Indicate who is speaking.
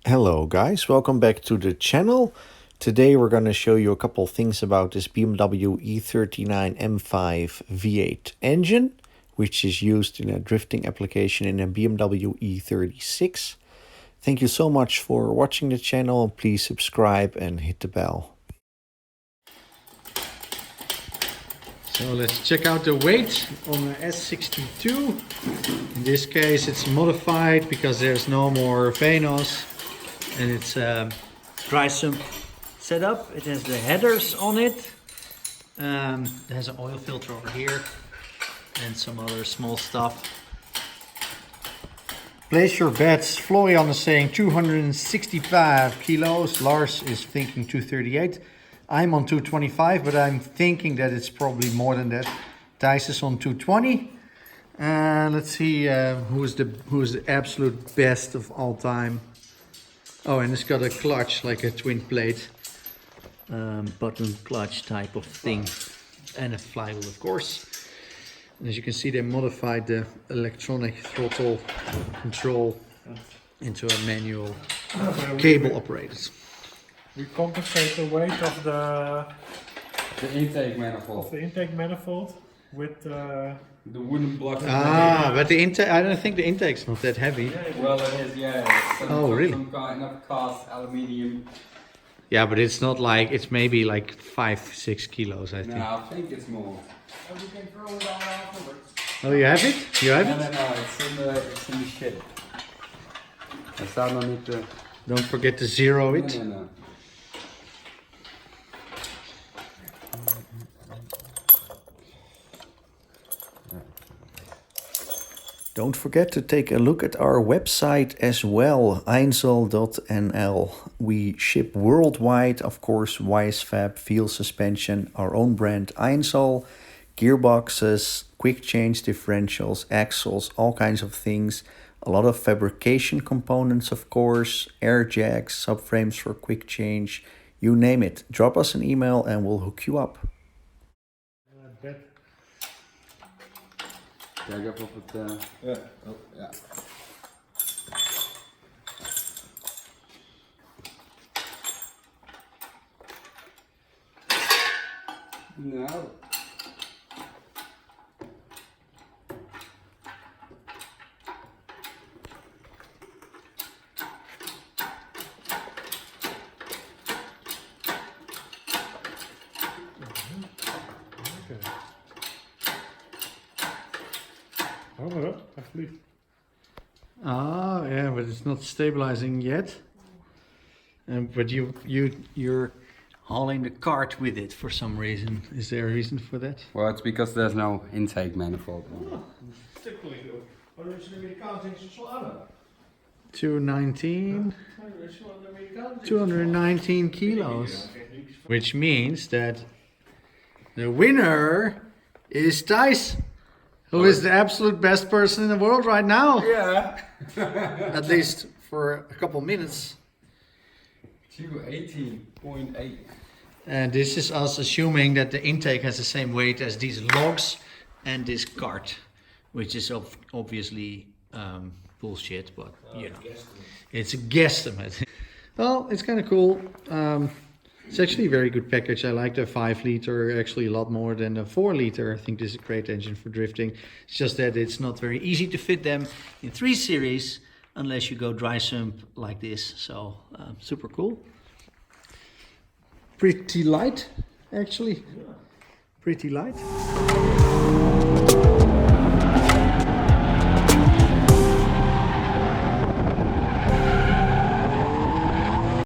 Speaker 1: Hello guys, welcome back to the channel. Today we're going to show you a couple of things about this BMW E39 M5 V8 engine, which is used in a drifting application in a BMW E36. Thank you so much for watching the channel. Please subscribe and hit the bell. So let's check out the weight on the S62. In this case it's modified because there's no more Venos. And it's a dry sump setup. It has the headers on it. It has an oil filter over here and some other small stuff. Place your bets. Florian is saying 265 kilos. Lars is thinking 238. I'm on 225, but I'm thinking that it's probably more than that. Thijs is on 220. Let's see who's the absolute best of all time. Oh, and it's got a clutch, like a twin plate button clutch type of thing, and a flywheel, of course. And as you can see, they modified the electronic throttle control into a manual cable operated.
Speaker 2: We compensate the weight of the
Speaker 3: intake manifold.
Speaker 2: With
Speaker 3: the wooden block.
Speaker 1: But the intake, I don't think the intake's not that heavy.
Speaker 3: Well, it is, yeah.
Speaker 1: Oh, really?
Speaker 3: Some kind of cast aluminium.
Speaker 1: Yeah, but it's not like, it's maybe like 5-6 kilos, I think.
Speaker 3: No, I think it's more.
Speaker 2: we can throw it all afterwards.
Speaker 1: Oh, you have it? You have it?
Speaker 3: No, it's in the shed. I staat nog niet.
Speaker 1: Don't forget to zero it.
Speaker 3: No.
Speaker 1: Don't forget to take a look at our website as well, einzel.nl. We ship worldwide, of course, Wisefab, Feal Suspension, our own brand Einzel, gearboxes, quick change differentials, axles, all kinds of things. A lot of fabrication components, of course, air jacks, subframes for quick change, you name it. Drop us an email and we'll hook you up.
Speaker 3: Kijk even op het... Ja. Oh, ja. Nou.
Speaker 2: Hou maar op, alsjeblieft.
Speaker 1: Ah, yeah, but it's not stabilizing yet. But you're hauling the cart with it for some reason. Is there a reason for that?
Speaker 3: Well, it's because there's no intake manifold.
Speaker 2: Typically do. Maar als je de Amerikaanse is het zwaarder.
Speaker 1: 219. 219 kilos. Which means that the winner is Thijs, who is the absolute best person in the world right now.
Speaker 3: Yeah.
Speaker 1: At least for a couple minutes.
Speaker 3: 218.8.
Speaker 1: And this is us assuming that the intake has the same weight as these logs and this cart, which is obviously bullshit, but you know, it's a guesstimate. Well, it's kind of cool. It's actually a very good package. I like the 5 liter actually a lot more than the 4 liter. I think this is a great engine for drifting. It's just that it's not very easy to fit them in 3 series unless you go dry sump like this. So super cool. Pretty light, actually. Pretty light.